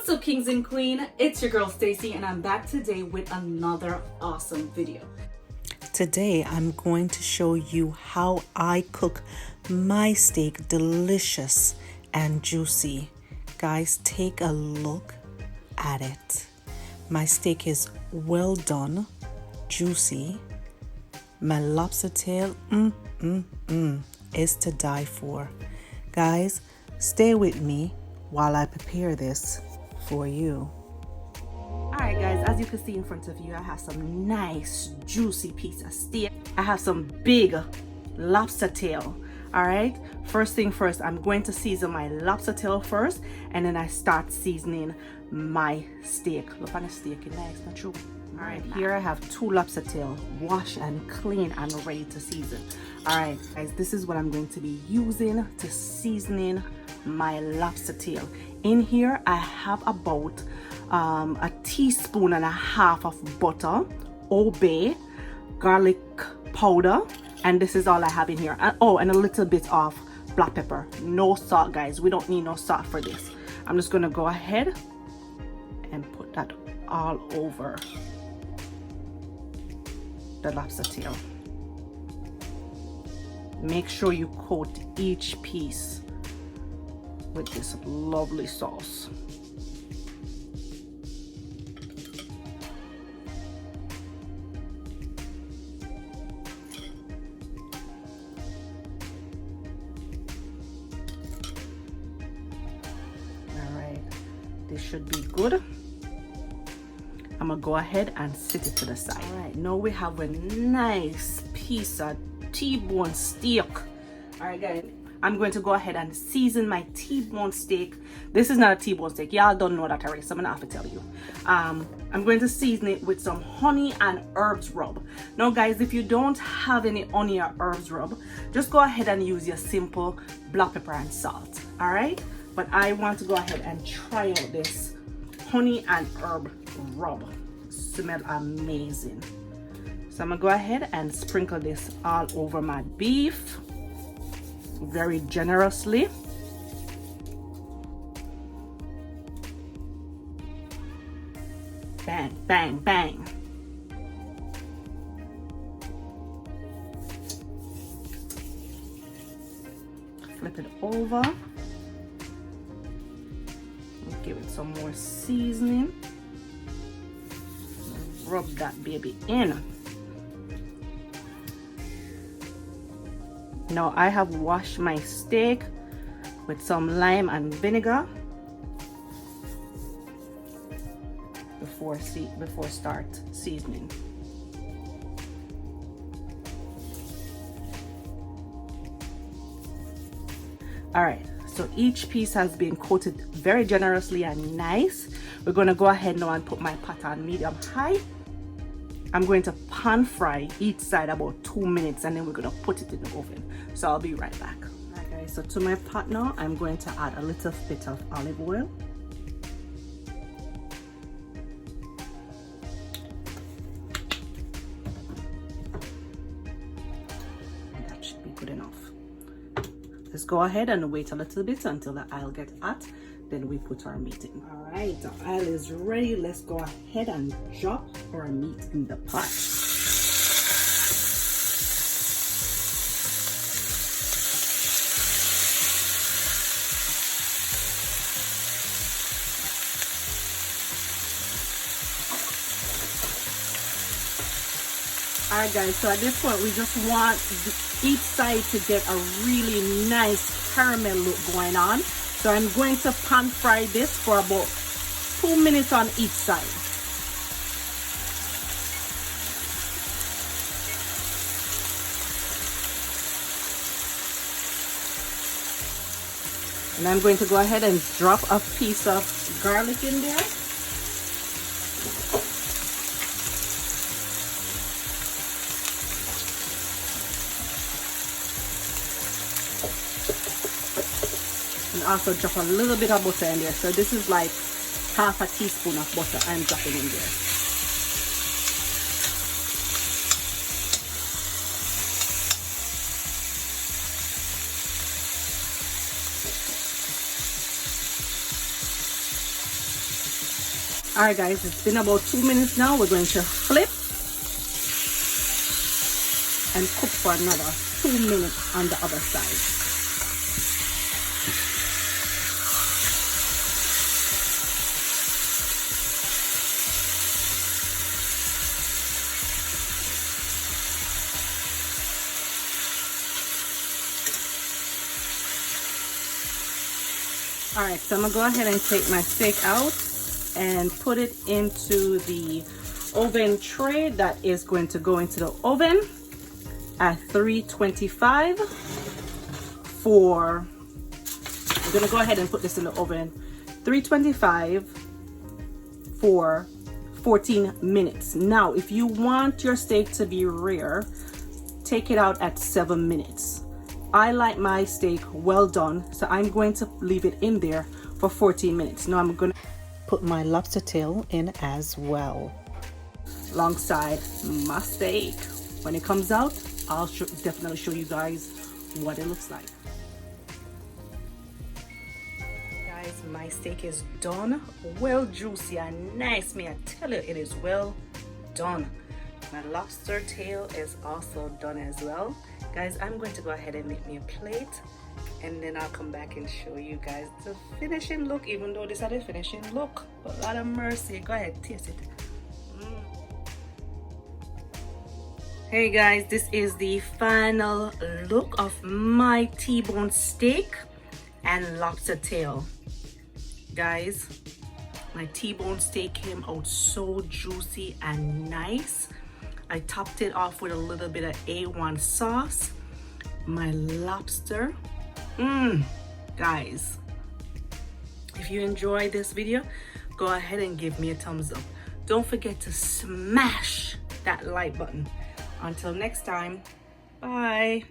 What's up, kings and queen? It's your girl Stacy, and I'm back today with another awesome video. Today I'm going to show you how I cook my steak delicious and juicy. Guys, take a look at it. My steak is well done, juicy. My lobster tail is to die for. Guys, stay with me while I prepare this for you. Alright guys, as you can see in front of you, I have some nice juicy piece of steak. I have some big lobster tail. Alright, first thing first, I'm going to season my lobster tail first, and then I start seasoning my steak. Look on the steak, it's nice, not true? Alright, here I have 2 lobster tail, washed and clean and ready to season. Alright guys, this is what I'm going to be using to seasoning my lobster tail. In here I have about a teaspoon and a half of butter, Old Bay, garlic powder, and this is all I have in here. Oh, and a little bit of black pepper. No salt, guys. We don't need no salt for this. I'm just gonna go ahead and put that all over the lobster tail. Make sure you coat each piece with this lovely sauce. Alright, this should be good. I'm gonna go ahead and sit it to the side. Alright, now we have a nice piece of T-bone steak. Alright guys, I'm going to go ahead and season my T-bone steak. This is not a T-bone steak. Y'all don't know that already, so I'm gonna have to tell you. I'm going to season it with some honey and herbs rub. Now guys, if you don't have any honey or herbs rub, just go ahead and use your simple black pepper and salt. Alright? But I want to go ahead and try out this honey and herb rub. Smell amazing. So I'm gonna go ahead and sprinkle this all over my beef very generously. Bang, bang, bang. Flip it over. Give it some more seasoning. Rub that baby in. Now I have washed my steak with some lime and vinegar before start seasoning. All right, so each piece has been coated very generously and nice. We're going to go ahead now and put my pot on medium high. I'm going to pan fry each side about 2 minutes, and then we're going to put it in the oven. So I'll be right back. Alright guys, so to my pot now, I'm going to add a little bit of olive oil. That should be good enough. Let's go ahead and wait a little bit until the oil gets hot. Then we put our meat in. All right, the oil is ready. Let's go ahead and drop our meat in the pot. All right guys, so at this point we just want each side to get a really nice caramel look going on. So I'm going to pan fry this for about 2 minutes on each side. And I'm going to go ahead and drop a piece of garlic in there. And also drop a little bit of butter in there. So this is like half a teaspoon of butter I'm dropping in there. All right, guys, it's been about 2 minutes now. We're going to flip and cook for another 2 minutes on the other side. All right, so I'm gonna go ahead and take my steak out and put it into the oven tray that is going to go into the oven at 325 for, I'm gonna go ahead and put this in the oven 325 for 14 minutes. Now, if you want your steak to be rare, take it out at 7 minutes. I like my steak well done, so I'm going to leave it in there for 14 minutes. Now I'm going to Put my lobster tail in as well. alongside my steak. When it comes out, I'll definitely show you guys what it looks like. Guys, my steak is done. Well juicy and nice. May I tell you, it is well done. My lobster tail is also done as well. Guys, I'm going to go ahead and make me a plate, and then I'll come back and show you guys the finishing look, even though this is the finishing look. But Lord of mercy, go ahead, taste it. Hey guys, this is the final look of my T-bone steak and lobster tail. Guys, my T-bone steak came out so juicy and nice. I topped it off with a little bit of A1 sauce. My lobster. Guys, if you enjoyed this video, go ahead and give me a thumbs up. Don't forget to smash that like button. Until next time, bye.